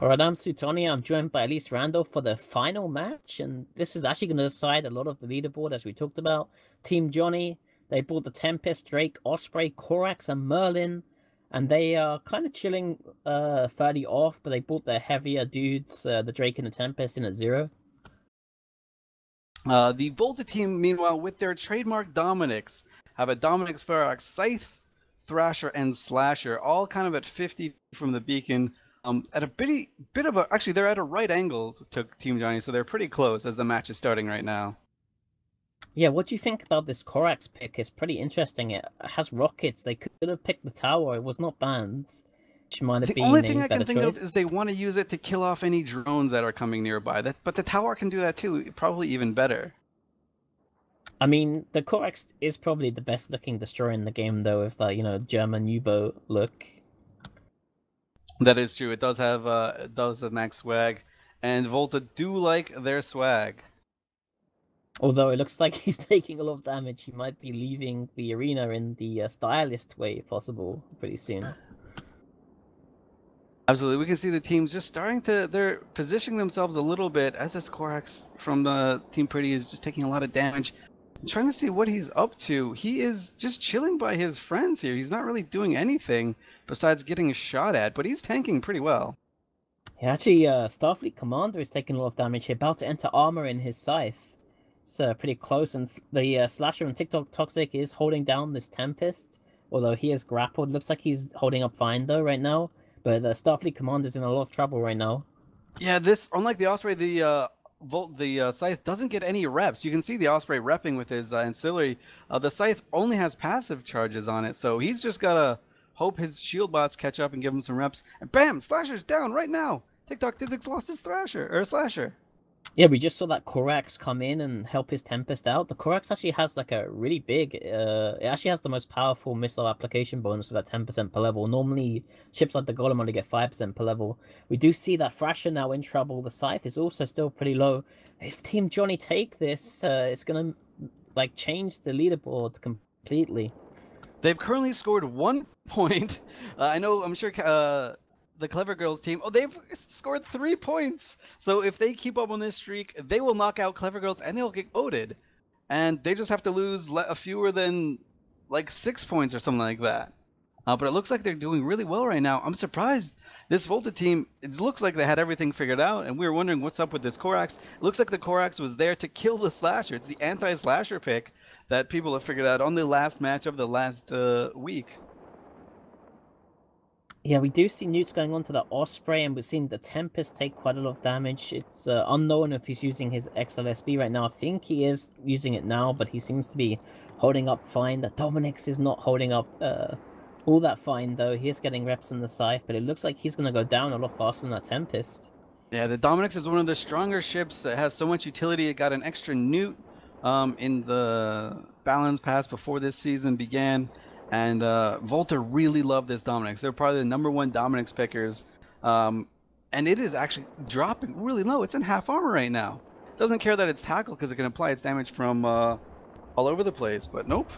Alright, I'm Sutonia. I'm joined by Elise Randall for the final match, and this is actually going to decide a lot of the leaderboard, as we talked about. Team Johnny, they bought the Tempest, Drake, Osprey, Korax, and Merlin, and they are kind of chilling fairly off, but they bought the heavier dudes, the Drake and the Tempest, in at 0. The V0lta team, meanwhile, with their trademark Dominics, have a Dominix Ferox, Scythe, Thrasher, and Slasher, all kind of at 50 from the beacon. At a bit of a, actually, they're at a right angle to Team Johnny, so they're pretty close as the match is starting right now. Yeah, what do you think about this Korax pick? It's pretty interesting. It has rockets. They could have picked the tower. It was not banned. Which might have The been only a thing I better can think of choice. is they want to use it to kill off any drones that are coming nearby. But the tower can do that too, probably even better. I mean, the Korax is probably the best looking destroyer in the game, though, with that, German U-boat look. That is true. It does have max swag, and V0lta do like their swag. Although it looks like he's taking a lot of damage, he might be leaving the arena in the stylist way possible pretty soon. Absolutely. We can see the teams just starting to, they're positioning themselves a little bit as this Korax from the Team Pretty is just taking a lot of damage. I'm trying to see what he's up to. He is just chilling by his friends here. He's not really doing anything besides getting shot at, but he's tanking pretty well. Yeah, actually, Starfleet Commander is taking a lot of damage here, about to enter armor in his Scythe. It's pretty close, and the Slasher and TikTok Toxic is holding down this Tempest, although he is grappled. Looks like he's holding up fine, though, right now. But Starfleet Commander's in a lot of trouble right now. Yeah, this, unlike the Osprey, the Scythe doesn't get any reps. You can see the Osprey repping with his ancillary. The Scythe only has passive charges on it, so he's just gotta hope his shield bots catch up and give him some reps. And bam, Slasher's down right now. TikTok Dizix lost his Slasher. Yeah, we just saw that Korax come in and help his Tempest out. The Korax actually has like a really big, it actually has the most powerful missile application bonus with that 10% per level. Normally, ships like the Golem only get 5% per level. We do see that Thrasher now in trouble. The Scythe is also still pretty low. If Team Johnny take this, it's gonna like change the leaderboard completely. They've currently scored 1 point. I'm sure the Clever Girls team, they've scored 3 points. So if they keep up on this streak, they will knock out Clever Girls and they'll get voted. And they just have to lose a fewer than like 6 points or something like that. But it looks like they're doing really well right now. I'm surprised. This V0lta team, it looks like they had everything figured out, and we were wondering what's up with this Korax. It looks like the Korax was there to kill the Slasher. It's the anti-Slasher pick that people have figured out on the last match of the last week. Yeah, we do see nukes going on to the Osprey, and we're seeing the Tempest take quite a lot of damage. It's unknown if he's using his XLSB right now. I think he is using it now, but he seems to be holding up fine. The Dominix is not holding up all that fine, though. He is getting reps in the Scythe, but it looks like he's going to go down a lot faster than that Tempest. Yeah, the Dominix is one of the stronger ships. It has so much utility. It got an extra newt in the balance pass before this season began. And V0lta really love this Dominix. They're probably the #1 Dominix pickers. And it is actually dropping really low. It's in half armor right now. Doesn't care that it's tackled because it can apply its damage from all over the place, but nope.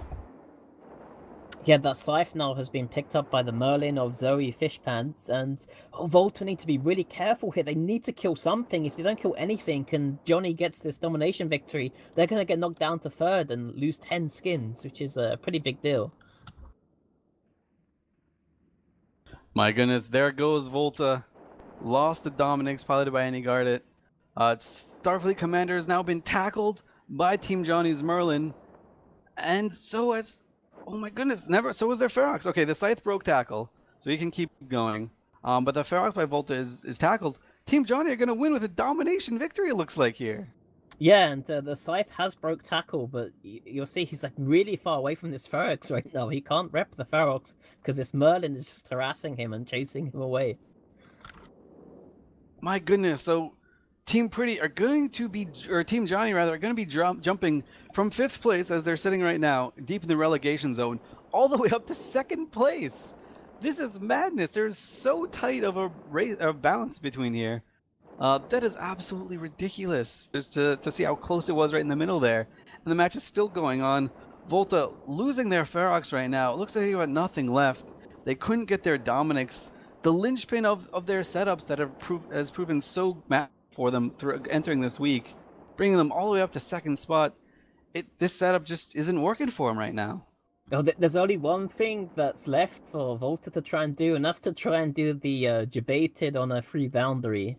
Yeah, that Scythe now has been picked up by the Merlin of Zoe Fishpants, and V0lta need to be really careful here. They need to kill something. If they don't kill anything and Johnny gets this domination victory, they're going to get knocked down to 3rd and lose 10 skins, which is a pretty big deal. My goodness, there goes V0lta. Lost the Dominix, piloted by Annie. Starfleet Commander has now been tackled by Team Johnny's Merlin. And so has, oh my goodness, so was their Ferox. Okay, the Scythe broke tackle, so he can keep going. But the Ferox by V0lta is tackled. Team Johnny are going to win with a domination victory, it looks like here. Yeah, and the Scythe has broke tackle, but you'll see he's like really far away from this Ferox right now. He can't rep the Ferox because this Merlin is just harassing him and chasing him away. My goodness, so Team Pretty are going to be, or Team Johnny rather, are going to be jumping from 5th place as they're sitting right now, deep in the relegation zone, all the way up to 2nd place. This is madness. There's so tight of a balance between here. That is absolutely ridiculous, just to see how close it was right in the middle there. And the match is still going on. V0lta losing their Ferox right now. It looks like they got nothing left. They couldn't get their Dominix the linchpin of their setups that has proven so massive for them through entering this week, bringing them all the way up to second spot. This setup just isn't working for them right now. Oh, there's only one thing that's left for V0lta to try and do, and that's to try and do the debated on a free boundary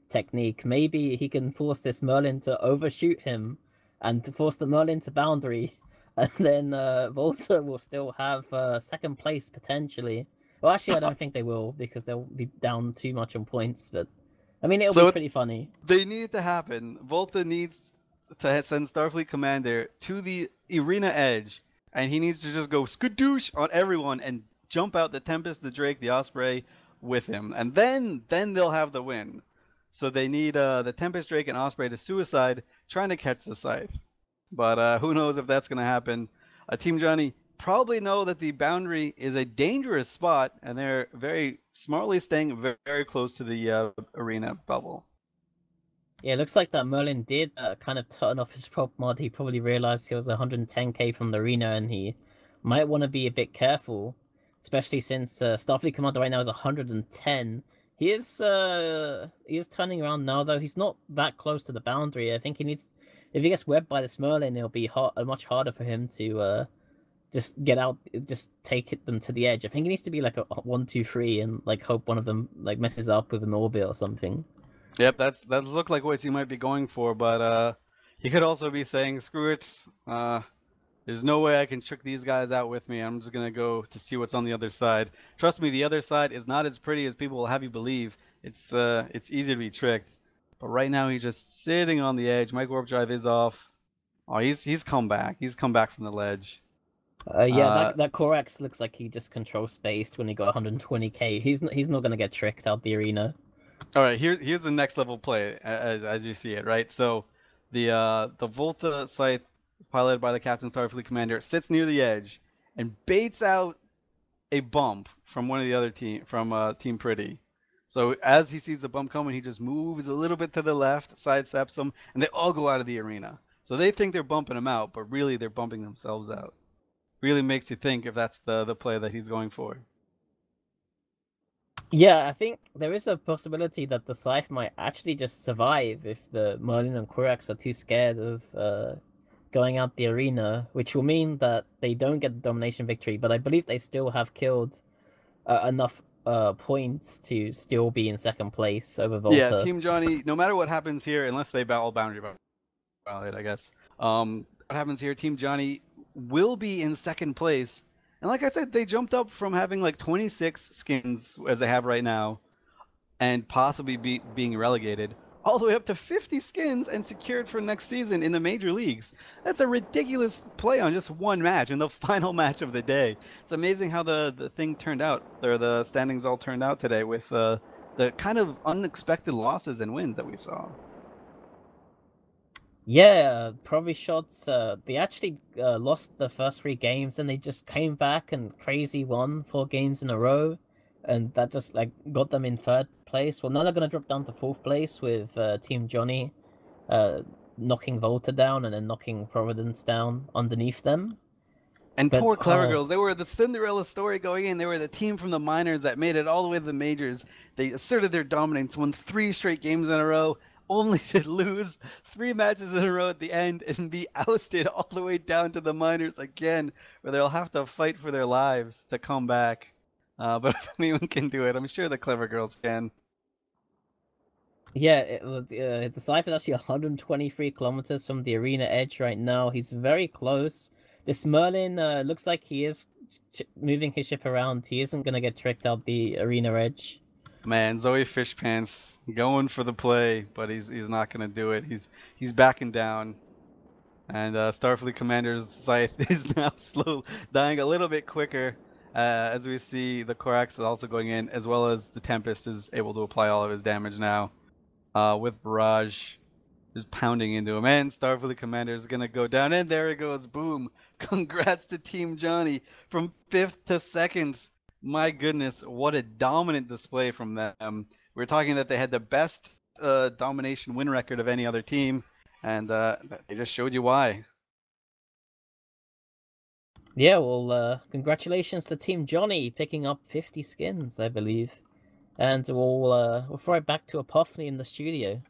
technique. Maybe he can force this Merlin to overshoot him and to force the Merlin to boundary, and then V0lta will still have second place potentially. Well, actually, I don't think they will because they'll be down too much on points, but I mean, it'll be pretty funny. They need it to happen. V0lta needs to send Starfleet Commander to the arena edge, and he needs to just go skadoosh on everyone and jump out the Tempest, the Drake, the Osprey with him, and then they'll have the win. So they need the Tempest, Drake, and Osprey to suicide, trying to catch the Scythe. But who knows if that's going to happen. Team Johnny probably know that the boundary is a dangerous spot, and they're very smartly staying very, very close to the arena bubble. Yeah, it looks like that Merlin did kind of turn off his prop mod. He probably realized he was 110k from the arena, and he might want to be a bit careful, especially since Starfleet Commander right now is 110. He is turning around now, though. He's not that close to the boundary. I think he needs, if he gets webbed by this Merlin, it'll be much harder for him to just get out, just take them to the edge. I think he needs to be like a 1-2-3 and like hope one of them like messes up with an orbit or something. Yep, that looked like what he might be going for, but he could also be saying, "Screw it, there's no way I can trick these guys out with me. I'm just gonna go to see what's on the other side." Trust me, the other side is not as pretty as people will have you believe. It's easy to be tricked, but right now he's just sitting on the edge. Micro warp drive is off. Oh, he's come back. He's come back from the ledge. Yeah, that Corax looks like he just control spaced when he got 120k. He's not gonna get tricked out the arena. All right, here's the next level play as you see it, right? So the V0lta Scythe, piloted by the Captain Starfleet Commander, sits near the edge and baits out a bump from one of the other team from Team Pretty. So as he sees the bump coming, he just moves a little bit to the left, sidesteps them, and they all go out of the arena. So they think they're bumping him out, but really they're bumping themselves out. Really makes you think if that's the play that he's going for. Yeah, I think there is a possibility that the Scythe might actually just survive if the Merlin and Corax are too scared of going out the arena, which will mean that they don't get the domination victory, but I believe they still have killed enough points to still be in second place over V0lta. Yeah, Team Johnny, no matter what happens here, unless they battle boundary valid, I guess. What happens here, Team Johnny will be in second place. And like I said, they jumped up from having like 26 skins, as they have right now, and possibly being relegated, all the way up to 50 skins and secured for next season in the major leagues. That's a ridiculous play on just one match, and the final match of the day. It's amazing how the thing turned out, or the standings all turned out today with the kind of unexpected losses and wins that we saw. Yeah, probably shots. They actually lost the first 3 games, and they just came back and crazy won 4 games in a row, and that just like got them in 3rd place. Well, now they're gonna drop down to 4th place with Team Johnny knocking V0lta down and then knocking Providence down underneath them. And poor Clever Girls, they were the Cinderella story going in. They were the team from the minors that made it all the way to the majors. They asserted their dominance, won 3 straight games in a row, only to lose 3 matches in a row at the end and be ousted all the way down to the minors again, where they'll have to fight for their lives to come back. But if anyone can do it, I'm sure the Clever Girls can. Yeah, the Scythe is actually 123 kilometers from the arena edge right now. He's very close. This Merlin looks like he is moving his ship around. He isn't going to get tricked out the arena edge. Man, Zoe Fishpants going for the play, but he's not going to do it. He's backing down. And Starfleet Commander's Scythe is now dying a little bit quicker. As we see, the Corax is also going in, as well as the Tempest is able to apply all of his damage now. With Barrage just pounding into him. And Starfleet Commander is going to go down. And there it goes. Boom. Congrats to Team Johnny from 5th to 2nd. My goodness, what a dominant display from them. We're talking that they had the best domination win record of any other team. And they just showed you why. Yeah, well, congratulations to Team Johnny picking up 50 skins, I believe. And we'll throw it back to Epiphany in the studio.